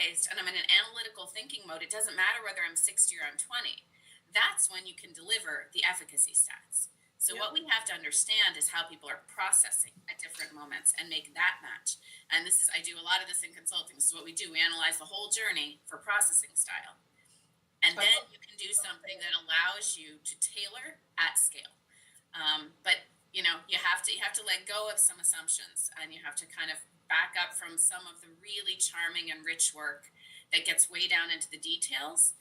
paced and I'm in an analytical thinking mode, it doesn't matter whether I'm 60 or I'm 20. That's when you can deliver the efficacy stats. So Yep. what we have to understand is how people are processing at different moments and make that match. And this is, I do a lot of this in consulting. This is what we do. We analyze the whole journey for processing style. And I then love you can do something that allows you to tailor at scale. But you have to let go of some assumptions, and you have to kind of back up from some of the really charming and rich work that gets way down into the details,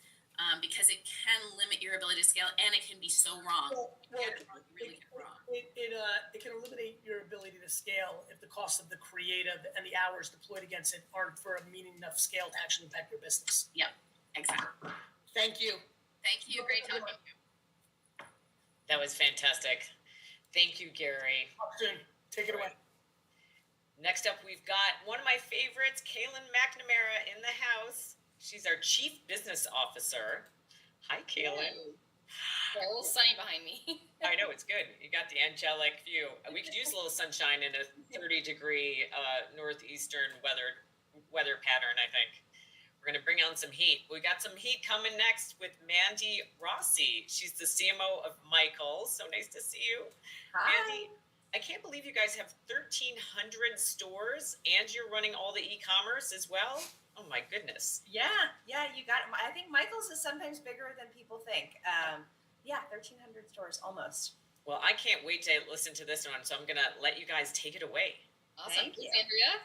because it can limit your ability to scale, and it can be so wrong. It well, can be wrong. You really get it wrong. it can eliminate your ability to scale if the cost of the creative and the hours deployed against it aren't for a meaning enough scale to actually impact your business. Yep, exactly. Thank you. Thank you. Great talking to you. That was fantastic. Thank you, Gary. Talk soon. Take it away. Next up, we've got one of my favorites, Kaylin McNamara, in the house. She's our Chief Business Officer. Hi, Kaylin. A little sunny behind me. I know, it's good. You got the angelic view. We could use a little sunshine in a 30-degree northeastern weather pattern, I think. We're going to bring on some heat. We got some heat coming next with Mandy Rossi. She's the CMO of Michaels. So nice to see you. Hi. Mandy, I can't believe you guys have 1,300 stores and you're running all the e-commerce as well. Oh my goodness. Yeah, you got it. I think Michael's is sometimes bigger than people think. 1,300 stores almost. Well, I can't wait to listen to this one, so I'm going to let you guys take it away. Awesome. Thank you. Andrea.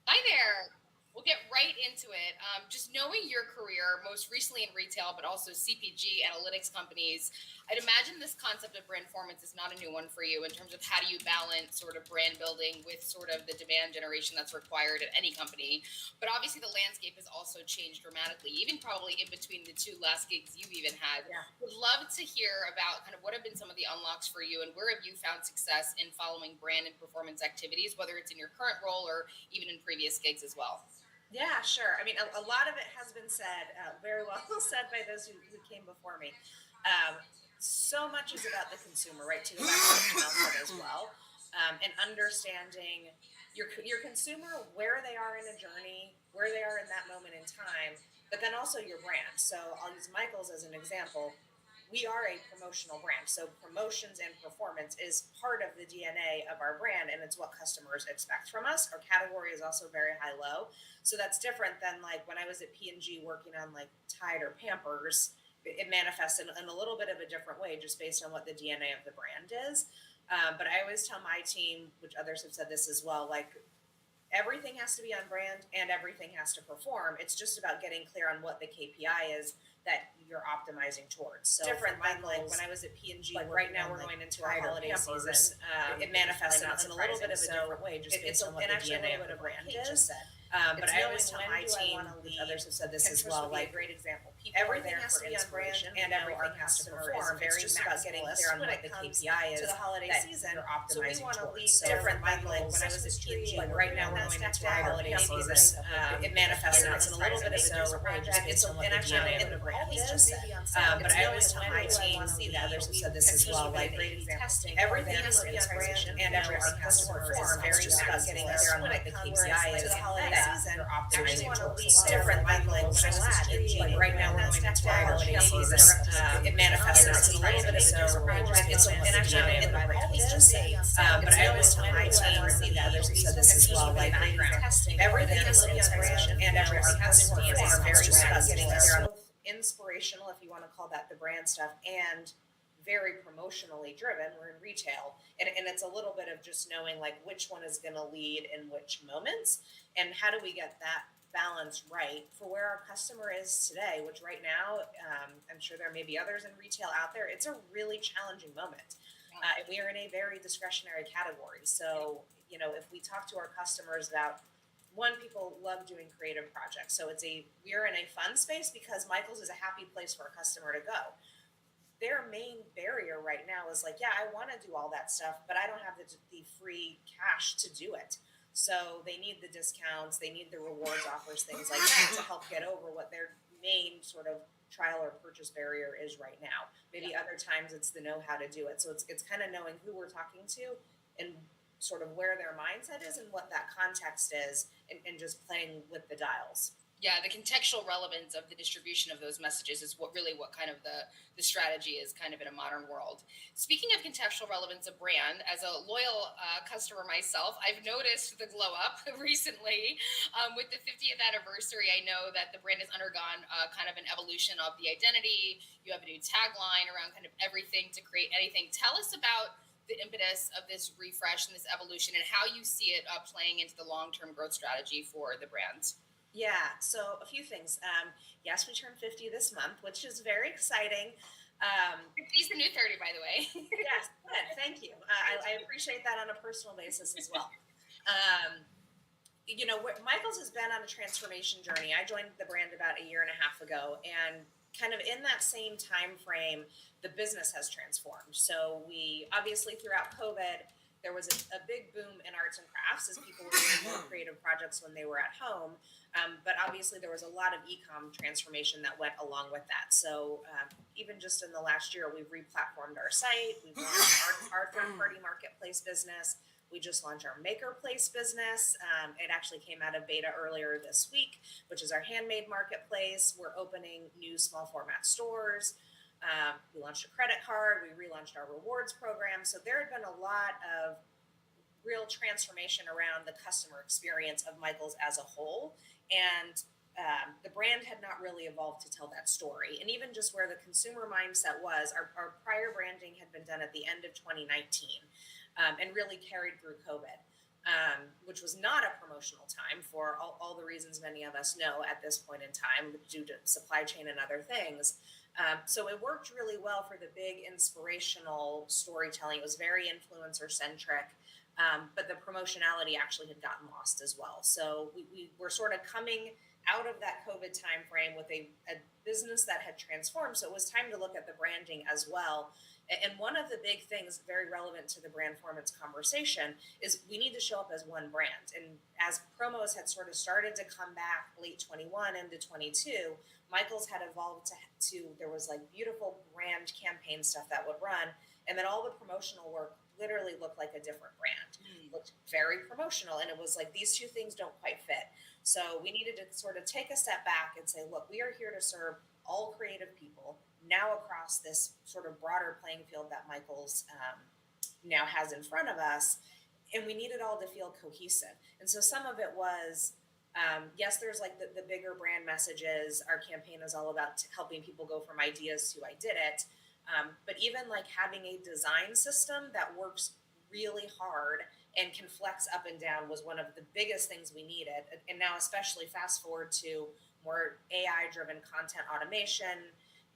Hi there. We'll get right into it. Just knowing your career, most recently in retail, but also CPG analytics companies, I'd imagine this concept of brand performance is not a new one for you in terms of how do you balance sort of brand building with sort of the demand generation that's required at any company. But obviously the landscape has also changed dramatically, even probably in between the two last gigs you've even had. Yeah. Would love to hear about kind of what have been some of the unlocks for you and where have you found success in following brand and performance activities, whether it's in your current role or even in previous gigs as well. Yeah, sure. I mean, a lot of it has been said, very well said by those who came before me. So much is about the consumer, right? To go back to what Janelle said as well, and understanding your consumer, where they are in a journey, where they are in that moment in time, but then also your brand. So I'll use Michaels as an example. We are a promotional brand, so promotions and performance is part of the DNA of our brand, and it's what customers expect from us. Our category is also very high-low, so that's different than like when I was at P&G working on like Tide or Pampers. It manifests in a little bit of a different way, just based on what the DNA of the brand is. But I always tell my team, which others have said this as well, like everything has to be on brand and everything has to perform. It's just about getting clear on what the KPI is that you're optimizing towards. So different than like when I was at P&G, like right now we're going into our holiday season. It manifests in a little bit of a different way, just based on what the DNA of the brand is. But I always tell my team, others have said this as well, like great example. Everything has to be on brand and everything has to perform. Very just about getting clear on what the KPI is to the holiday season. You're optimizing towards. Different than like when I was at P&G, like right now we're going into our holiday season. It manifests in a little bit of a different way, just based on what the DNA of the brand is. But I always tell my team, others have said this as well, like everything has to be on brand and everything has to perform. Very just about getting clear on what the KPI is to the holiday season. You're optimizing towards. Different than like when I was at P&G, like right now we're going into our holiday season. It manifests in a little bit of a different way, just based on what the DNA of the brand is. But I always tell my team, others have said this as well, like everything has to be on brand and everything has to perform. Very just about getting clear on inspirational, if you want to call that the brand stuff, and very promotionally driven. We're in retail, and it's a little bit of just knowing like which one is going to lead in which moments, and how do we get that balance right for where our customer is today, which right now, I'm sure there may be others in retail out there. It's a really challenging moment. We are in a very discretionary category. So, if we talk to our customers about, one, people love doing creative projects. So we are in a fun space because Michaels is a happy place for a customer to go. Their main barrier right now is like, yeah, I want to do all that stuff, but I don't have the free cash to do it. So they need the discounts, they need the rewards offers, things like that to help get over what their main sort of trial or purchase barrier is right now. Maybe other times it's the know how to do it. So it's kind of knowing who we're talking to and sort of where their mindset is and what that context is, and just playing with the dials. Yeah, the contextual relevance of the distribution of those messages is what kind of the strategy is kind of in a modern world. Speaking of contextual relevance of brand, as a loyal customer myself, I've noticed the glow up recently with the 50th anniversary. I know that the brand has undergone kind of an evolution of the identity. You have a new tagline around kind of everything to create anything. Tell us about the impetus of this refresh and this evolution and how you see it playing into the long-term growth strategy for the brand. Yeah, so a few things. Yes, we turned 50 this month, which is very exciting. He's the new 30, by the way. Yes, good. Thank you. I appreciate that on a personal basis as well. Um, Michael's has been on a transformation journey. I joined the brand about a year and a half ago, and kind of in that same time frame, the business has transformed. So we obviously throughout COVID, there was a big boom in arts and crafts as people were doing more creative projects when they were at home. But obviously, there was a lot of e-com transformation that went along with that. So even just in the last year, we've replatformed our site. We've launched our third-party marketplace business. We just launched our Maker Place business. It actually came out of beta earlier this week, which is our handmade marketplace. We're opening new small format stores. We launched a credit card. We relaunched our rewards program. So there had been a lot of real transformation around the customer experience of Michael's as a whole. And the brand had not really evolved to tell that story. And even just where the consumer mindset was, our prior branding had been done at the end of 2019 and really carried through COVID, which was not a promotional time for all the reasons many of us know at this point in time due to supply chain and other things. So it worked really well for the big inspirational storytelling. It was very influencer centric, but the promotionality actually had gotten lost as well. So we were sort of coming out of that COVID timeframe with a business that had transformed. So it was time to look at the branding as well. And one of the big things very relevant to the brand formance conversation is we need to show up as one brand. And as promos had sort of started to come back late 21 into 22, Michael's had evolved to there was like beautiful brand campaign stuff that would run. And then all the promotional work literally looked like a different brand. Looked very promotional. And it was like these two things don't quite fit. So we needed to sort of take a step back and say, look, we are here to serve all creative people now across this sort of broader playing field that Michael's now has in front of us. And we need it all to feel cohesive. And so some of it was, yes, there's like the bigger brand messages. Our campaign is all about helping people go from ideas to I did it. But even like having a design system that works really hard and can flex up and down was one of the biggest things we needed. And now, especially fast forward to more AI driven content automation,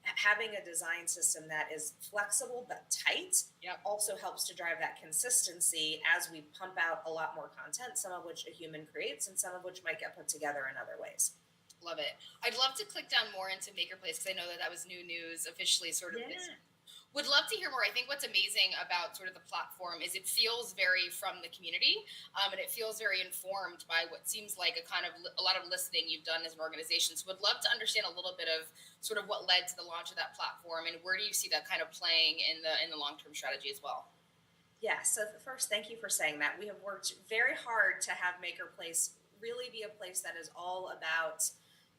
having a design system that is flexible but tight also helps to drive that consistency as we pump out a lot more content, some of which a human creates and some of which might get put together in other ways. Love it. I'd love to click down more into Maker Place because I know that was new news officially sort of. Would love to hear more. I think what's amazing about sort of the platform is it feels very from the community, and it feels very informed by what seems like a lot of listening you've done as an organization. So would love to understand a little bit of sort of what led to the launch of that platform and where do you see that kind of playing in the long-term strategy as well? Yeah, so first, thank you for saying that. We have worked very hard to have Maker Place really be a place that is all about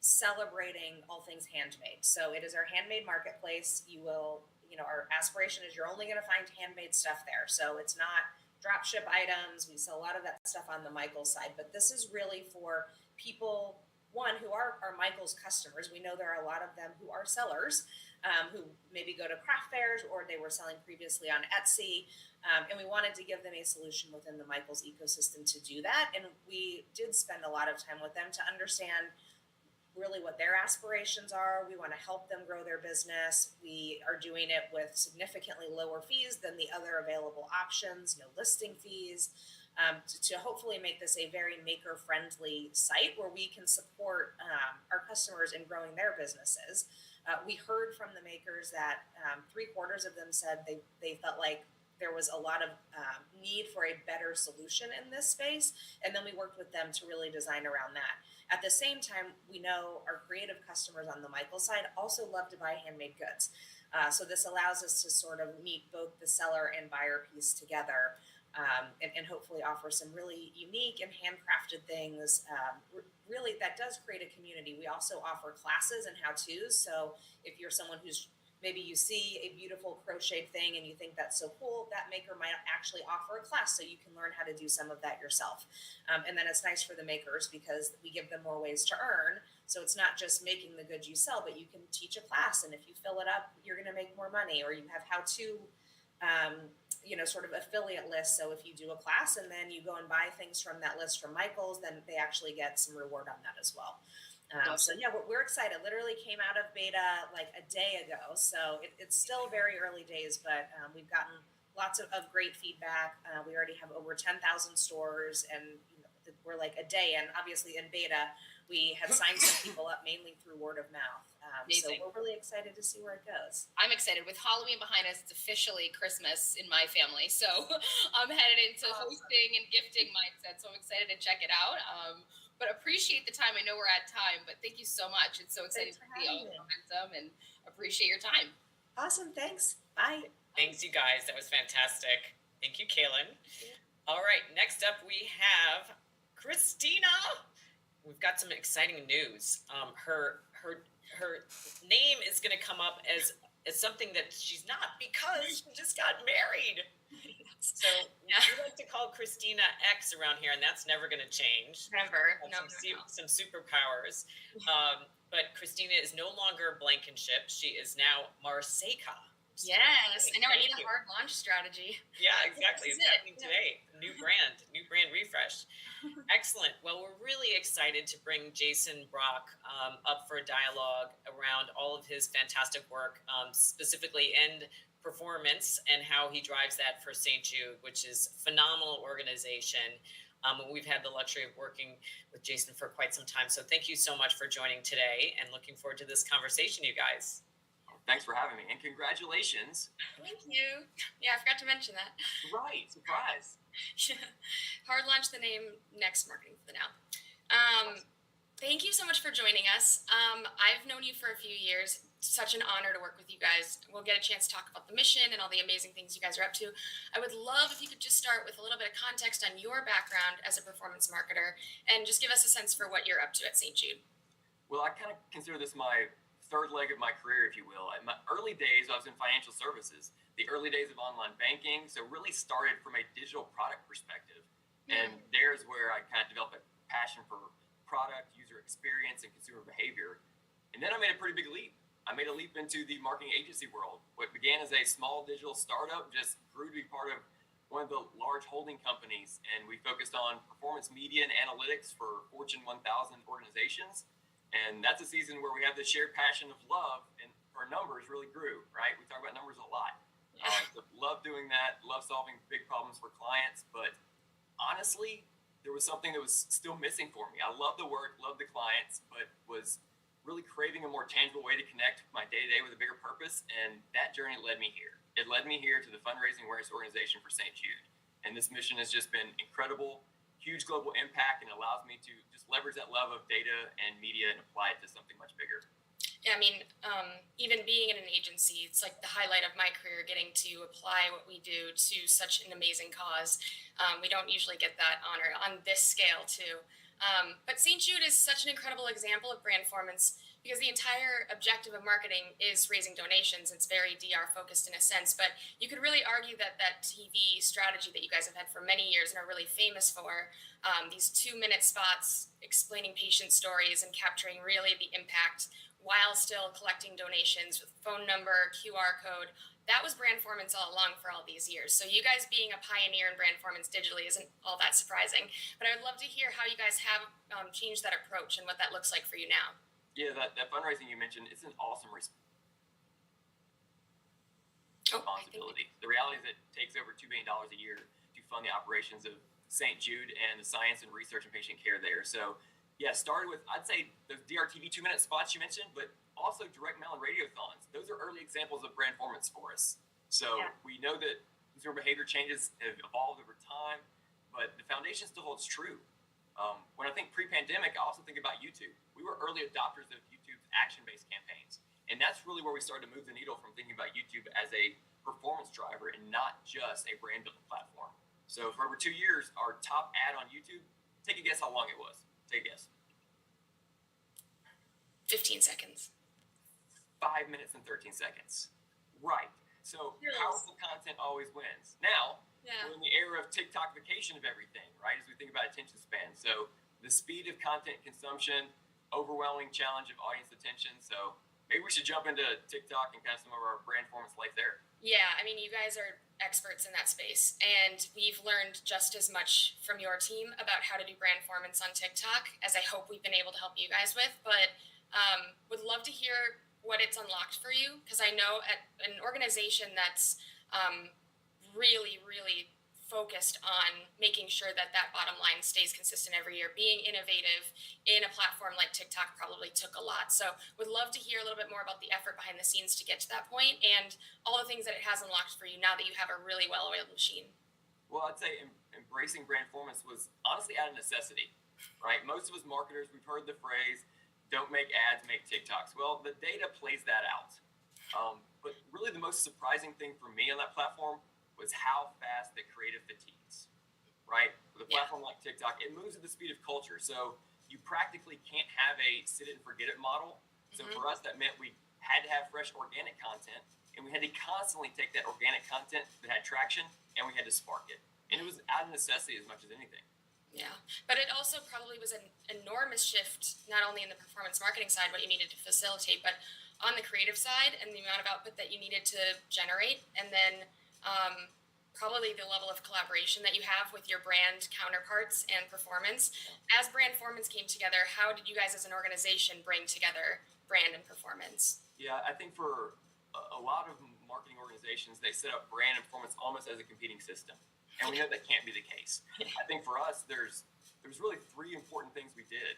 celebrating all things handmade. So it is our handmade marketplace. Our aspiration is you're only going to find handmade stuff there. So it's not drop ship items. We sell a lot of that stuff on the Michaels side, but this is really for people, one, who are Michaels customers. We know there are a lot of them who are sellers, who maybe go to craft fairs or they were selling previously on Etsy. And we wanted to give them a solution within the Michaels ecosystem to do that. And we did spend a lot of time with them to understand really what their aspirations are. We want to help them grow their business. We are doing it with significantly lower fees than the other available options, no listing fees, to hopefully make this a very maker-friendly site where we can support our customers in growing their businesses. We heard from the makers that 3/4 of them said they felt like there was a lot of need for a better solution in this space. And then we worked with them to really design around that. At the same time, we know our creative customers on the Michael side also love to buy handmade goods. So this allows us to sort of meet both the seller and buyer piece together and hopefully offer some really unique and handcrafted things really that does create a community. We also offer classes and how-tos. So if you're someone who's maybe you see a beautiful crocheted thing and you think that's so cool, that maker might actually offer a class so you can learn how to do some of that yourself. And then it's nice for the makers because we give them more ways to earn. So it's not just making the goods you sell, but you can teach a class. And if you fill it up, you're going to make more money, or you have how-to, sort of affiliate lists. So if you do a class and then you go and buy things from that list from Michael's, then they actually get some reward on that as well. So yeah, we're excited. Literally came out of beta like a day ago, so it's still very early days, but we've gotten lots of great feedback. We already have over 10,000 stores, and we're like a day. And obviously in beta, we had signed some people up mainly through word of mouth. So Amazing. we're really excited to see where it goes. I'm excited. With Halloween behind us, it's officially Christmas in my family. So I'm headed into hosting and gifting mindset. So I'm excited to check it out. But appreciate the time. I know we're at time, but thank you so much. It's so exciting Thanks to for see all having the me. momentum, and appreciate your time. Awesome. Thanks. Bye. Thanks, you guys. That was fantastic. Thank you, Kaylin. All right, next up we have Christina. We've got some exciting news. Her name is going to come up as something that she's not because she just got married. So we like to call Christina X around here, and that's never going to change. Never. Some superpowers. But Christina is no longer Blankenship. She is now Marseca. Yes, I know. I need Thank a you. hard launch strategy. Yeah, exactly. This It's is it. happening today. New brand refresh. Excellent. Well, we're really excited to bring Jason Brock up for a dialogue around all of his fantastic work, specifically end performance and how he drives that for St. Jude, which is a phenomenal organization. We've had the luxury of working with Jason for quite some time. So thank you so much for joining today, and looking forward to this conversation, you guys. Thanks for having me, and congratulations. Thank you. Yeah, I forgot to mention that. Right, surprise. Hard launch the name Next Marketing for the Now. Thank you so much for joining us. I've known you for a few years. Such an honor to work with you guys. We'll get a chance to talk about the mission and all the amazing things you guys are up to. I would love if you could just start with a little bit of context on your background as a performance marketer and just give us a sense for what you're up to at St. Jude. Well, I kind of consider this my third leg of my career, if you will. In my early days, I was in financial services, the early days of online banking. So really started from a digital product perspective. And there's where I kind of developed a passion for product, user experience, and consumer behavior. And then I made a pretty big leap. I made a leap into the marketing agency world. What began as a small digital startup just grew to be part of one of the large holding companies. And we focused on performance media and analytics for Fortune 1000 organizations. And that's a season where we have the shared passion of love, and our numbers really grew, right? We talk about numbers a lot. So love doing that, love solving big problems for clients. But honestly, there was something that was still missing for me. I love the work, love the clients, but was really craving a more tangible way to connect my day-to-day with a bigger purpose. And that journey led me here. It led me here to the Fundraising Awareness Organization for St. Jude. And this mission has just been incredible. Huge global impact, and allows me to just leverage that love of data and media and apply it to something much bigger. Yeah, I mean, even being in an agency, it's like the highlight of my career, getting to apply what we do to such an amazing cause. We don't usually get that honor on this scale, too. But St. Jude is such an incredible example of brand performance because the entire objective of marketing is raising donations. It's very DR focused in a sense, but you could really argue that that TV strategy that you guys have had for many years and are really famous for, these 2-minute spots explaining patient stories and capturing really the impact while still collecting donations with phone number, QR code, that was brand performance all along for all these years. So you guys being a pioneer in brand performance digitally isn't all that surprising, but I would love to hear how you guys have changed that approach and what that looks like for you now. Yeah, that fundraising you mentioned, it's an awesome responsibility. The reality is it takes over $2 billion a year to fund the operations of St. Jude and the science and research and patient care there. So yeah, started with, I'd say, those DRTV 2-minute spots you mentioned, but also direct mail and radiothons. Those are early examples of brand performance for us. So we know that consumer behavior changes have evolved over time, but the foundation still holds true. When I think pre-pandemic, I also think about YouTube. We were early adopters of YouTube's action-based campaigns. And that's really where we started to move the needle from thinking about YouTube as a performance driver and not just a brand building platform. So for over 2 years, our top ad on YouTube, take a guess how long it was. Take a guess. 13 seconds. 5 minutes and 13 seconds. Right. So Yes. powerful content always wins. Now, Yeah. we're in the era of TikTokification of everything, right? As we think about attention span. So the speed of content consumption, overwhelming challenge of audience attention. So maybe we should jump into TikTok and kind of some of our brand performance life there. Yeah, I mean, you guys are experts in that space, and we've learned just as much from your team about how to do brand performance on TikTok as I hope we've been able to help you guys with. But would love to hear what it's unlocked for you, because I know at an organization that's really, really focused on making sure that that bottom line stays consistent every year. Being innovative in a platform like TikTok probably took a lot. So would love to hear a little bit more about the effort behind the scenes to get to that point and all the things that it has unlocked for you now that you have a really well-oiled machine. Well, I'd say embracing brand performance was honestly out of necessity, right? Most of us marketers, we've heard the phrase, don't make ads, make TikToks. Well, the data plays that out. But really the most surprising thing for me on that platform was how fast the creative fatigues, right? With a platform like TikTok, it moves at the speed of culture. So you practically can't have a sit it and forget it model. So for us, that meant we had to have fresh organic content, and we had to constantly take that organic content that had traction and we had to spark it. And it was out of necessity as much as anything. Yeah, but it also probably was an enormous shift, not only in the performance marketing side, what you needed to facilitate, but on the creative side and the amount of output that you needed to generate, and then probably the level of collaboration that you have with your brand counterparts and performance. As brand performance came together, how did you guys as an organization bring together brand and performance? Yeah, I think for a lot of marketing organizations, they set up brand and performance almost as a competing system. And we know that can't be the case. I think for us, there's really three important things we did.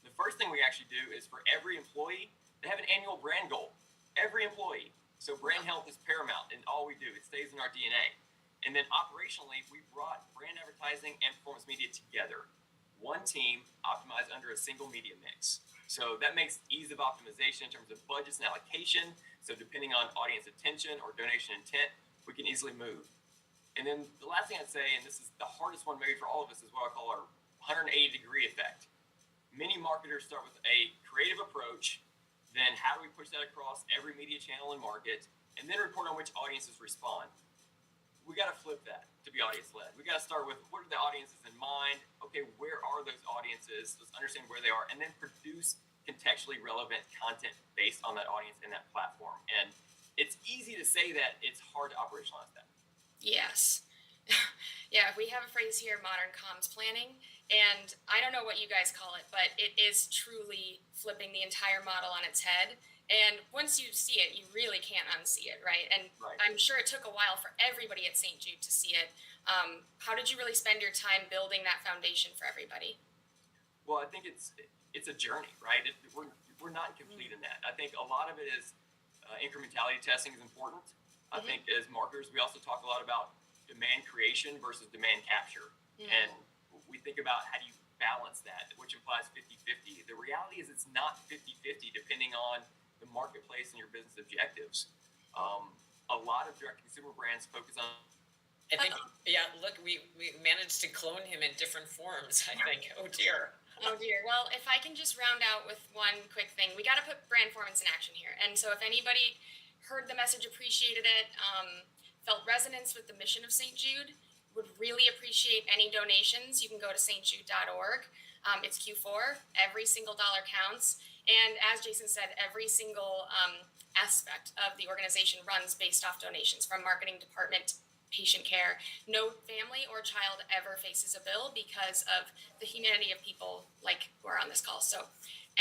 The first thing we actually do is for every employee, they have an annual brand goal. Every employee. So brand health is paramount in all we do. It stays in our DNA. And then operationally, we brought brand advertising and performance media together. One team optimized under a single media mix. So that makes ease of optimization in terms of budgets and allocation. So depending on audience attention or donation intent, we can easily move. And then the last thing I'd say, and this is the hardest one maybe for all of us, is what I call our 180-degree effect. Many marketers start with a creative approach, then how do we push that across every media channel and market, and then report on which audiences respond. We got to flip that to be audience-led. We got to start with what are the audiences in mind? Okay, where are those audiences? Let's understand where they are, and then produce contextually relevant content based on that audience and that platform. And it's easy to say that, it's hard to operationalize that. Yes. Yeah, we have a phrase here, modern comms planning, and I don't know what you guys call it, but it is truly flipping the entire model on its head. And once you see it, you really can't unsee it, right? And Right. I'm sure it took a while for everybody at St. Jude to see it. How did you really spend your time building that foundation for everybody? Well, I think it's a journey, right? We're not complete in that. I think a lot of it is incrementality testing is important. I think as marketers, we also talk a lot about demand creation versus demand capture. And we think about how do you balance that, which implies 50-50. The reality is it's not 50-50 depending on the marketplace and your business objectives. A lot of direct consumer brands focus on. I think, yeah, look, we managed to clone him in different forms, I think. Oh, dear. Oh dear. Well, if I can just round out with one quick thing, we got to put brand performance in action here. And so if anybody heard the message, appreciated it, felt resonance with the mission of St. Jude, would really appreciate any donations. You can go to stjude.org. It's Q4. Every single dollar counts. And as Jason said, every single aspect of the organization runs based off donations, from marketing department, patient care. No family or child ever faces a bill because of the humanity of people like who are on this call. So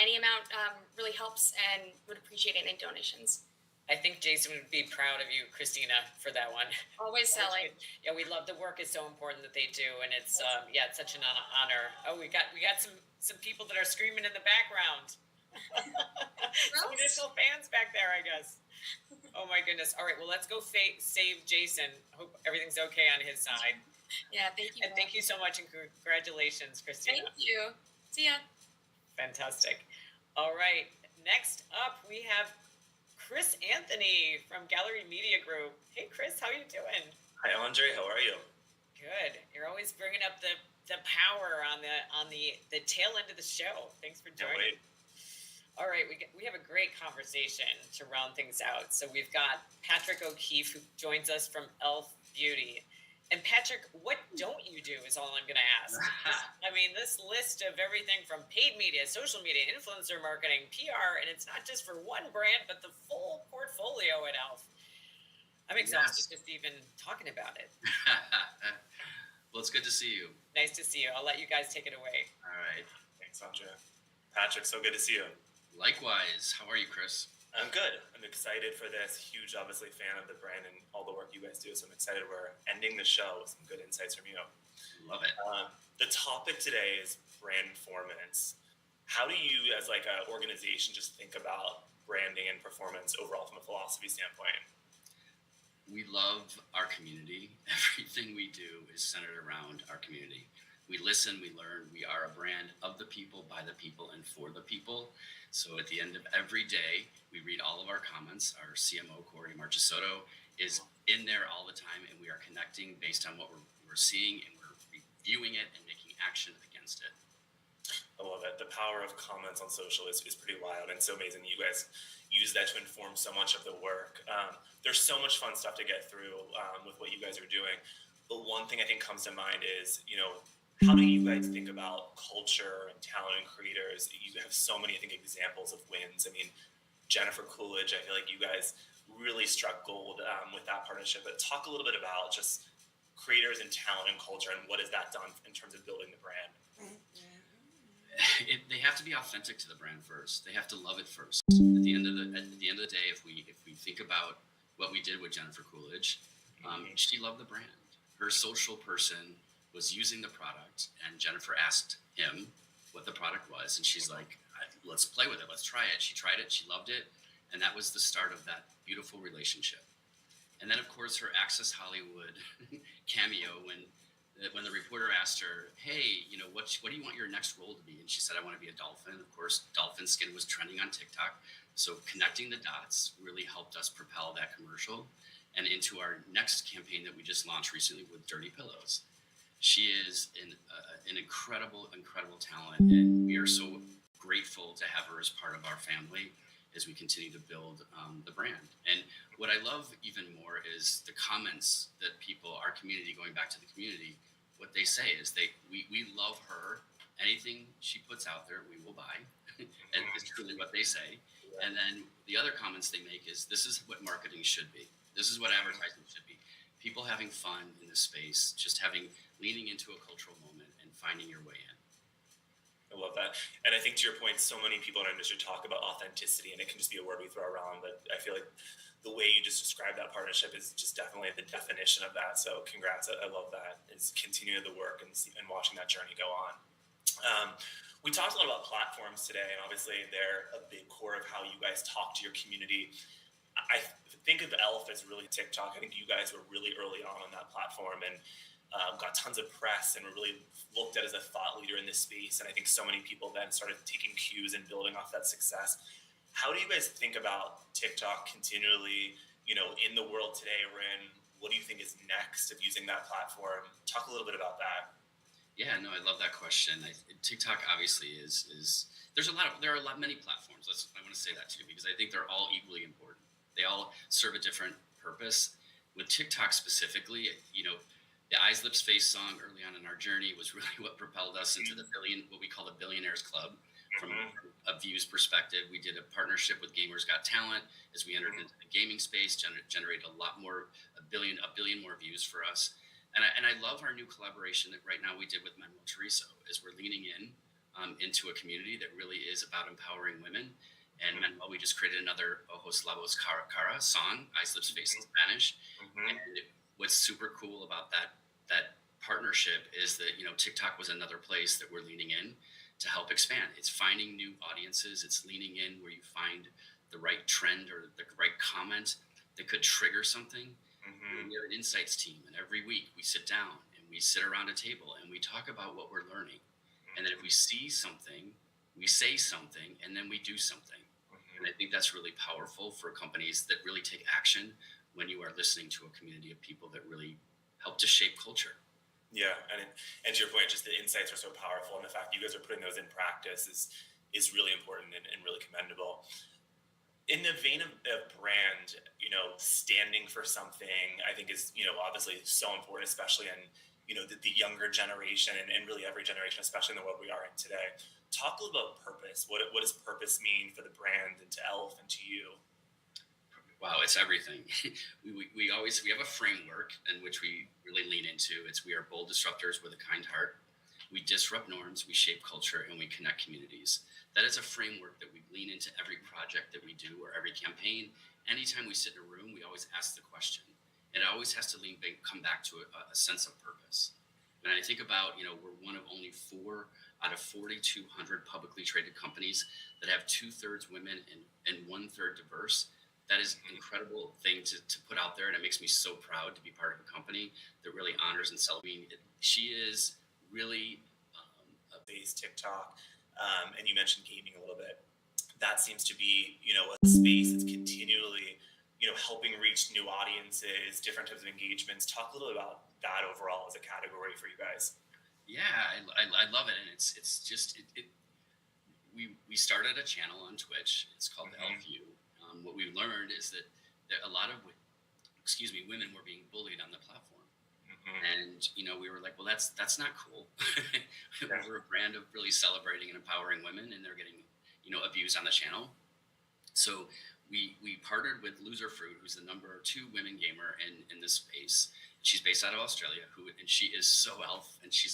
any amount really helps, and would appreciate any donations. I think Jason would be proud of you, Christina, for that one. Always selling. Yeah, we love the work. Is so important that they do, and it's it's such an honor. Oh, we got some people that are screaming in the background. Some initial fans back there, I guess. Oh my goodness! All right, well, let's go save Jason. Hope everything's okay on his side. Yeah, thank you. And thank you so much, and congratulations, Christina. Thank you. See ya. Fantastic. All right, next up we have Chris Anthony from Gallery Media Group. Hey, Chris, how are you doing? Hi, Andre. How are you? Good. You're always bringing up the power on the tail end of the show. Thanks for joining. Wait. All All right, we have a great conversation to round things out. So we've got Patrick O'Keefe, who joins us from Elf Beauty. And Patrick, what don't you do is all I'm going to ask. I mean, this list of everything from paid media, social media, influencer marketing, PR, and it's not just for one brand, but the full portfolio at Elf. I'm exhausted just even talking about it. Well, it's good to see you. Nice to see you. I'll let you guys take it away. All right. Thanks, Andrea. Patrick, so good to see you. Likewise. How are you, Chris? I'm good. I'm excited for this. Huge, obviously, fan of the brand and all the work you guys do. So I'm excited we're ending the show with some good insights from you. Love it. The topic today is brand performance. How do you, as like an organization, just think about branding and performance overall from a philosophy standpoint? We love our community. Everything we do is centered around our community. We listen, we learn. We are a brand of the people, by the people, and for the people. So at the end of every day, we read all of our comments. Our CMO, Corey Marchesotto, is in there all the time, and we are connecting based on what we're seeing, and we're reviewing it and making action against it. I love it. The power of comments on social is pretty wild and so amazing. You guys use that to inform so much of the work. There's so much fun stuff to get through with what you guys are doing. But one thing I think comes to mind is, how do you guys think about culture and talent and creators? You have so many, I think, examples of wins. I mean, Jennifer Coolidge, I feel like you guys really struck gold with that partnership. But talk a little bit about just creators and talent and culture and what has that done in terms of building the brand? They have to be authentic to the brand first. They have to love it first. At the end of the day, if we think about what we did with Jennifer Coolidge, she loved the brand. Her social person was using the product, and Jennifer asked him what the product was, and she's like, let's play with it, let's try it. She tried it, she loved it, and that was the start of that beautiful relationship. And then, of course, her Access Hollywood cameo when the reporter asked her, hey, what do you want your next role to be? And she said, I want to be a dolphin. Of course, dolphin skin was trending on TikTok. So connecting the dots really helped us propel that commercial and into our next campaign that we just launched recently with Dirty Pillows. She is an incredible, incredible talent, and we are so grateful to have her as part of our family as we continue to build the brand. And what I love even more is the comments that people, our community, going back to the community, what they say is we love her. Anything she puts out there, we will buy. And it's truly what they say. And then the other comments they make is, this is what marketing should be. This is what advertising should be. People having fun in this space, just leaning into a cultural moment and finding your way in. I love that. And I think to your point, so many people in our industry talk about authenticity, and it can just be a word we throw around, but I feel like the way you just described that partnership is just definitely the definition of that. So congrats. I love that. It's continuing the work and watching that journey go on. We talked a lot about platforms today, and obviously they're a big core of how you guys talk to your community. I think of Elf as really TikTok. I think you guys were really early on that platform and got tons of press and were really looked at as a thought leader in this space. And I think so many people then started taking cues and building off that success. How do you guys think about TikTok continually, in the world today we're in? What do you think is next of using that platform? Talk a little bit about that. Yeah, no, I love that question. TikTok obviously is there are many platforms. I want to say that too, because I think they're all equally important. They all serve a different purpose. With TikTok specifically, the Eyes, Lips, Face song early on in our journey was really what propelled us into what we call the Billionaires Club. From a views perspective, we did a partnership with Gamers Got Talent as we entered into the gaming space, generated a billion more views for us. And I love our new collaboration that right now we did with Manuel Turizo, as we're leaning into a community that really is about empowering women. And Manuel, we just created another Ojos Labos Cara song, Eyes, Lips, Face in Spanish. And what's super cool about that partnership is that, TikTok was another place that we're leaning in to help expand. It's finding new audiences. It's leaning in where you find the right trend or the right comment that could trigger something. We have an insights team, and every week we sit down and we sit around a table and we talk about what we're learning. And then if we see something, we say something, and then we do something. And I think that's really powerful for companies that really take action when you are listening to a community of people that really help to shape culture. Yeah, and to your point, just the insights are so powerful, and the fact that you guys are putting those in practice is really important and really commendable. in the vein of brand, standing for something, I think is, obviously so important, especially in, the younger generation and really every generation, especially in the world we are in today. Talk a little about purpose. What does purpose mean for the brand and to Elf and to you? Wow, it's everything. we have a framework in which we really lean into. We are bold disruptors with a kind heart. We disrupt norms, we shape culture, and we connect communities. That is a framework that we lean into every project that we do or every campaign. Anytime we sit in a room, we always ask the question. And it always has to come back to a sense of purpose. When I think about, we're one of only 4 out of 4,200 publicly traded companies that have 2/3 women and 1/3 diverse. That is an incredible thing to put out there. And it makes me so proud to be part of a company that really honors and celebrates. She is really Base TikTok, and you mentioned gaming a little bit. That seems to be, a space that's continually, helping reach new audiences, different types of engagements. Talk a little about that overall as a category for you guys. Yeah, I love it, and it's just we started a channel on Twitch. It's called LView. What we learned is that a lot of women were being bullied on the platform, and we were like, well, that's not cool. We're a brand of really celebrating and empowering women, and they're getting abused on the channel. So we partnered with Loser Fruit, who's the number 2 women gamer in this space. She's based out of Australia, and she is so Elf, and she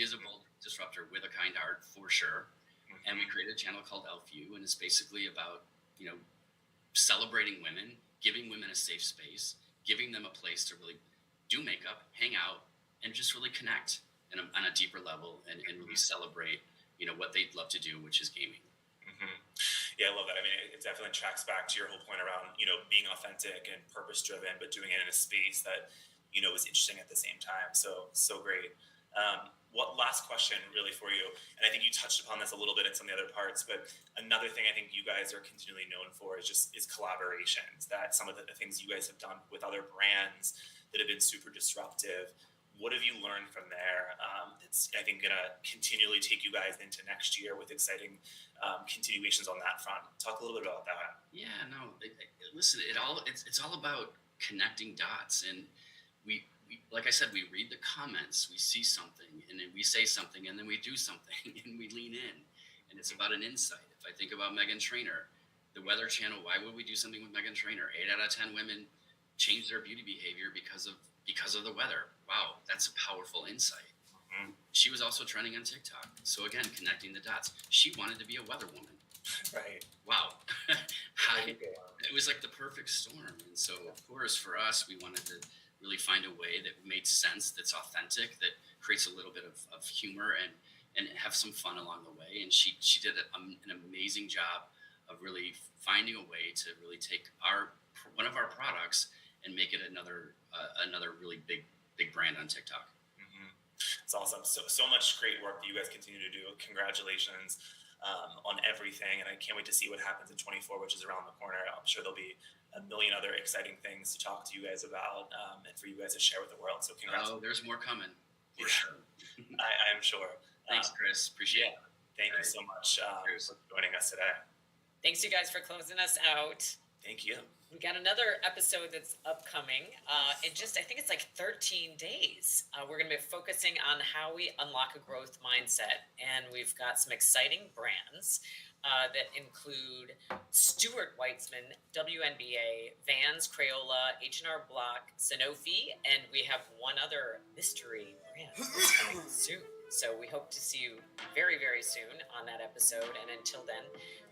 is a bold disruptor with a kind heart for sure. And we created a channel called LView, and it's basically about celebrating women, giving women a safe space, giving them a place to really do makeup, hang out, and just really connect on a deeper level and really celebrate what they'd love to do, which is gaming. Yeah, I love that. I mean, it definitely tracks back to your whole point around, being authentic and purpose driven, but doing it in a space that, is interesting at the same time. So great. What last question really for you? And I think you touched upon this a little bit in some of the other parts, but another thing I think you guys are continually known for is collaborations. That some of the things you guys have done with other brands that have been super disruptive. What have you learned from there? It's, I think, gonna continually take you guys into next year with exciting continuations on that front. Talk a little bit about that. Yeah, no. Listen, it's all about connecting dots, and we like I said, we read the comments, we see something, and then we say something, and then we do something, and we lean in, and it's about an insight. If I think about Meghan Trainor, the Weather Channel, why would we do something with Meghan Trainor? 8 out of 10 women change their beauty behavior because of the weather. Wow, that's a powerful insight. She was also trending on TikTok. So again, connecting the dots. She wanted to be a weather woman. Right. Wow. It was like the perfect storm. And so, of course, for us, we wanted to really find a way that made sense, that's authentic, that creates a little bit of humor and have some fun along the way. And she did an amazing job of really finding a way to really take one of our products and make it another really big brand on TikTok. It's awesome. So much great work that you guys continue to do. Congratulations on everything, and I can't wait to see what happens in 24, which is around the corner. I'm sure there'll be a million other exciting things to talk to you guys about and for you guys to share with the world. So congrats. Oh, there's more coming for sure. I'm sure. Thanks, Chris. Appreciate it. Thank you so much for joining us today. Thanks, you guys, for closing us out. Thank you. We got another episode that's upcoming in just, I think it's like 13 days. We're going to be focusing on how we unlock a growth mindset. And we've got some exciting brands that include Stuart Weitzman, WNBA, Vans, Crayola, H&R Block, Sanofi, and we have one other mystery brand that's coming soon. So we hope to see you very, very soon on that episode. And until then,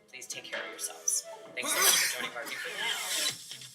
please take care of yourselves. Thanks so much for joining Marketing for Now.